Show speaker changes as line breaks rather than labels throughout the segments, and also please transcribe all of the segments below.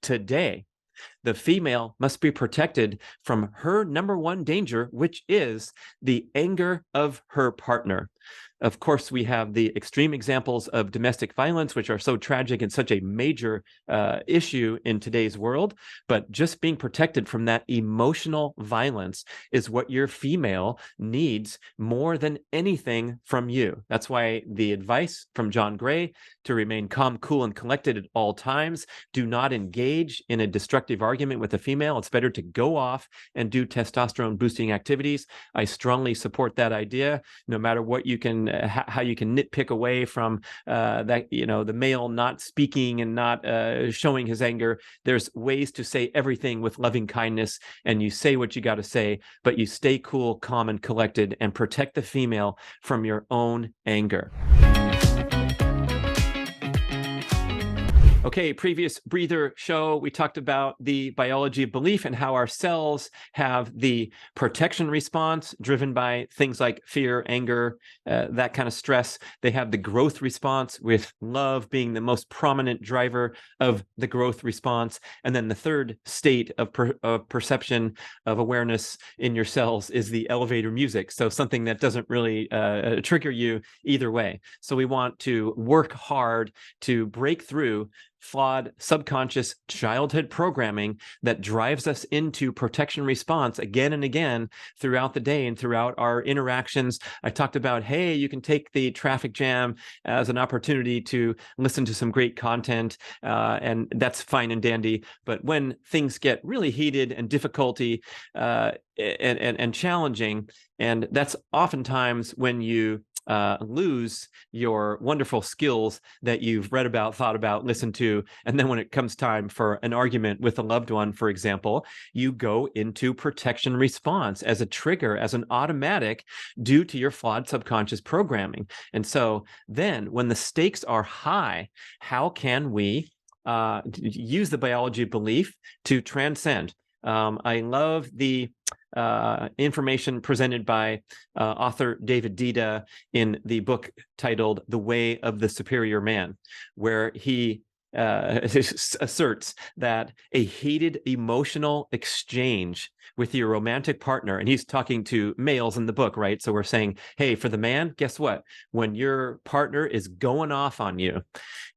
today. The female must be protected from her number one danger, which is the anger of her partner. Of course, we have the extreme examples of domestic violence, which are so tragic and such a major issue in today's world. But just being protected from that emotional violence is what your female needs more than anything from you. That's why the advice from John Gray to remain calm, cool, and collected at all times. Do not engage in a destructive argument with a female. It's better to go off and do testosterone boosting activities. I strongly support that idea. No matter what you can, how you can nitpick away from that, the male not speaking and not showing his anger. There's ways to say everything with loving kindness, and you say what you got to say, but you stay cool, calm, and collected, and protect the female from your own anger. Okay, previous breather show, we talked about the biology of belief and how our cells have the protection response driven by things like fear, anger, that kind of stress. They have the growth response, with love being the most prominent driver of the growth response. And then the third state of perception, of awareness in your cells, is the elevator music. So something that doesn't really trigger you either way. So we want to work hard to break through flawed subconscious childhood programming that drives us into protection response again and again throughout the day and throughout our interactions. I talked about, hey, you can take the traffic jam as an opportunity to listen to some great content, and that's fine and dandy. But when things get really heated and difficulty and challenging, and that's oftentimes when you lose your wonderful skills that you've read about, thought about, listened to. And then when it comes time for an argument with a loved one, for example, you go into protection response as a trigger, as an automatic, due to your flawed subconscious programming. And so then when the stakes are high, how can we use the biology of belief to transcend? I love the information presented by author Deida in the book titled The Way of the Superior Man, where he asserts that a heated emotional exchange with your romantic partner, and he's talking to males in the book, right? So we're saying, hey, for the man, guess what? When your partner is going off on you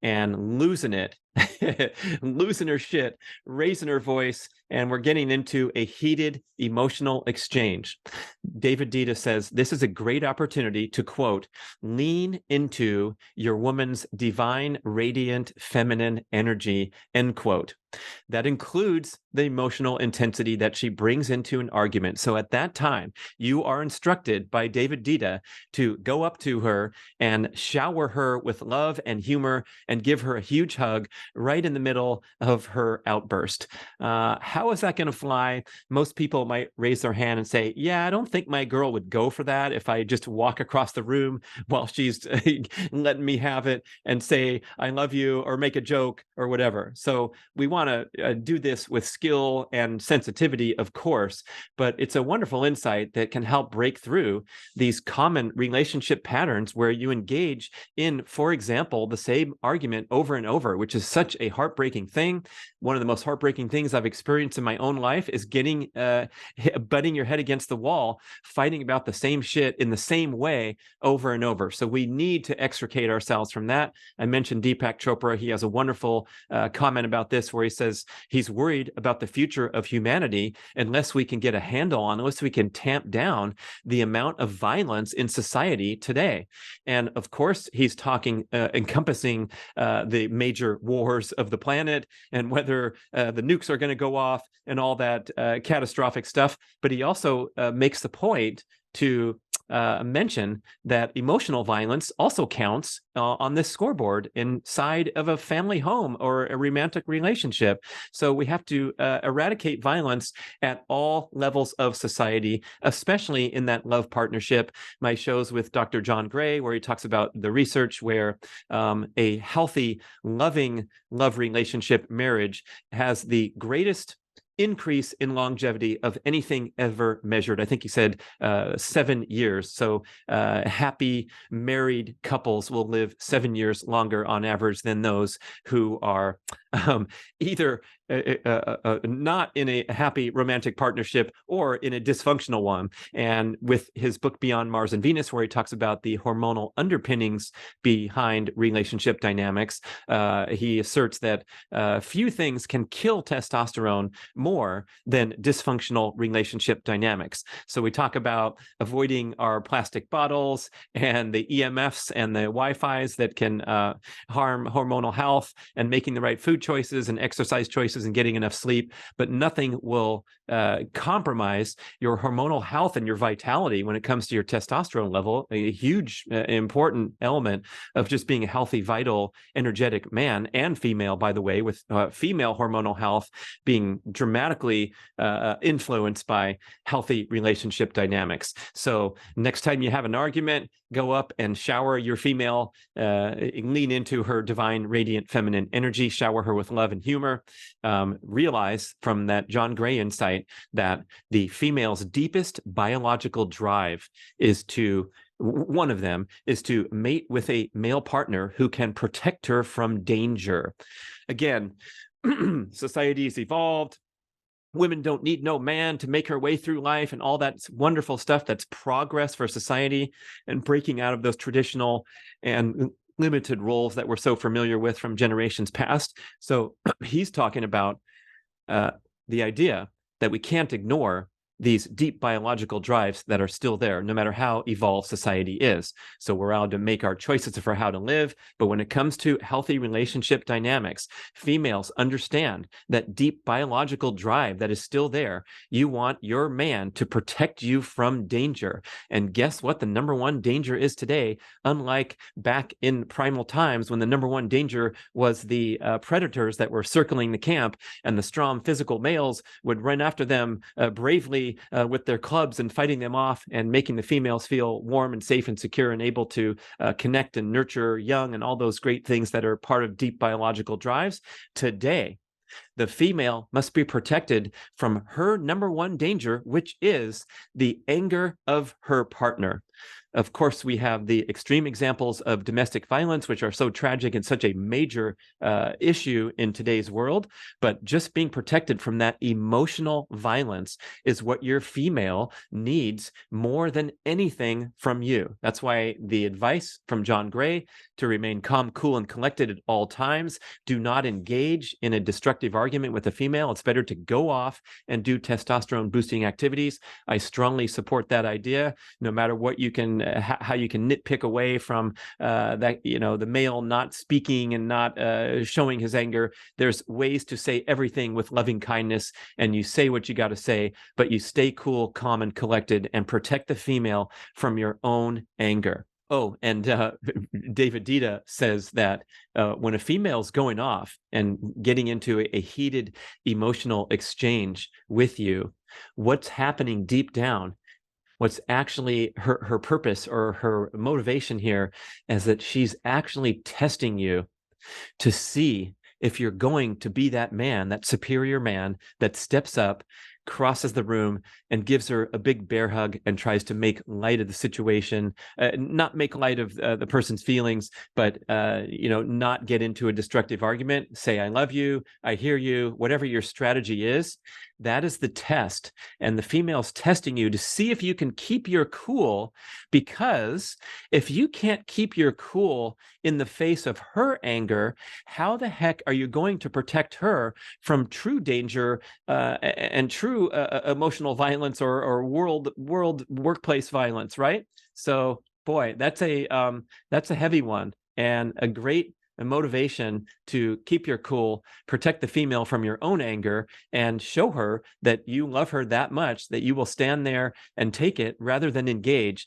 and losing it, losing her shit, raising her voice, and we're getting into a heated emotional exchange, Deida says this is a great opportunity to, quote, lean into your woman's divine, radiant, feminine energy, end quote. That includes the emotional intensity that she brings into an argument. So at that time, you are instructed by Deida to go up to her and shower her with love and humor and give her a huge hug right in the middle of her outburst. How is that going to fly? Most people might raise their hand and say, yeah, I don't think my girl would go for that if I just walk across the room while she's letting me have it and say, I love you, or make a joke or whatever. So we want to do this with skill and sensitivity, of course, but it's a wonderful insight that can help break through these common relationship patterns where you engage in, for example, the same argument over and over, which is such a heartbreaking thing. One of the most heartbreaking things I've experienced in my own life is getting butting your head against the wall, fighting about the same shit in the same way over and over. So we need to extricate ourselves from that. I mentioned Deepak Chopra. He has a wonderful comment about this, where he says he's worried about the future of humanity unless we can get a handle on, unless we can tamp down the amount of violence in society today. And of course, he's talking, encompassing the major wars of the planet and whether the nukes are going to go off and all that catastrophic stuff. But he also makes the point to mention that emotional violence also counts on this scoreboard inside of a family home or a romantic relationship. So we have to eradicate violence at all levels of society, especially in that love partnership. My shows with Dr. John Gray, where he talks about the research where a healthy, loving love relationship, marriage, has the greatest increase in longevity of anything ever measured. I think he said 7 years. So happy married couples will live 7 years longer on average than those who are either not in a happy romantic partnership or in a dysfunctional one. And with his book Beyond Mars and Venus, where he talks about the hormonal underpinnings behind relationship dynamics, he asserts that few things can kill testosterone more than dysfunctional relationship dynamics. So we talk about avoiding our plastic bottles and the EMFs and the Wi-Fis that can harm hormonal health, and making the right food choices and exercise choices and getting enough sleep. But nothing will compromise your hormonal health and your vitality when it comes to your testosterone level. A huge important element of just being a healthy, vital, energetic man and female, by the way, with female hormonal health being dramatically influenced by healthy relationship dynamics. So next time you have an argument, go up and shower your female, lean into her divine, radiant, feminine energy, shower her with love and humor. Realize from that John Gray insight that the female's deepest biological drive is to, one of them is to mate with a male partner who can protect her from danger. Again, society's evolved. Women don't need no man to make her way through life and all that wonderful stuff. That's progress for society and breaking out of those traditional and limited roles that we're so familiar with from generations past. So he's talking about the idea that we can't ignore these deep biological drives that are still there, no matter how evolved society is. So we're allowed to make our choices for how to live. But when it comes to healthy relationship dynamics, females understand that deep biological drive that is still there. You want your man to protect you from danger. And guess what the number one danger is today? Unlike back in primal times when the number one danger was the predators that were circling the camp, and the strong physical males would run after them bravely with their clubs and fighting them off and making the females feel warm and safe and secure and able to connect and nurture young and all those great things that are part of deep biological drives. Today, the female must be protected from her number one danger, which is the anger of her partner. Of course, we have the extreme examples of domestic violence, which are so tragic and such a major issue in today's world. But just being protected from that emotional violence is what your female needs more than anything from you. That's why the advice from John Gray to remain calm, cool, and collected at all times. Do not engage in a destructive argument with a female. It's better to go off and do testosterone boosting activities. I strongly support that idea. No matter what you can, how you can nitpick away from that, the male not speaking and not showing his anger. There's ways to say everything with loving kindness, and you say what you got to say, but you stay cool, calm, and collected, and protect the female from your own anger. Oh, and David Deida says that when a female's going off and getting into a heated emotional exchange with you, what's happening deep down, what's actually her purpose or her motivation here is that she's actually testing you to see if you're going to be that man, that superior man that steps up, crosses the room, and gives her a big bear hug and tries to make light of the situation, not make light of the person's feelings, but not get into a destructive argument. Say, I love you, I hear you, whatever your strategy is. That is the test. And the female's testing you to see if you can keep your cool, because if you can't keep your cool in the face of her anger, how the heck are you going to protect her from true danger and true emotional violence or world workplace violence, right? So, boy, that's a heavy one, and a great motivation to keep your cool, protect the female from your own anger, and show her that you love her that much that you will stand there and take it rather than engage.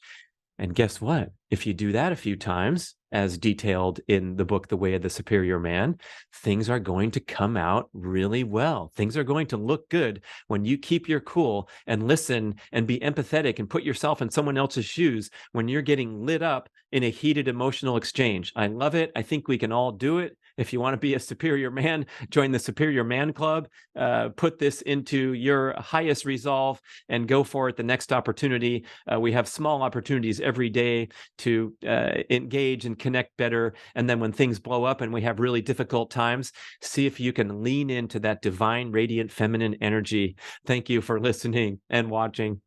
And guess what? If you do that a few times, as detailed in the book, The Way of the Superior Man, things are going to come out really well. Things are going to look good when you keep your cool and listen and be empathetic and put yourself in someone else's shoes when you're getting lit up in a heated emotional exchange. I love it. I think we can all do it. If you want to be a superior man, join the Superior Man Club. Put this into your highest resolve and go for it the next opportunity. We have small opportunities every day to engage and connect better. And then when things blow up and we have really difficult times, see if you can lean into that divine, radiant, feminine energy. Thank you for listening and watching.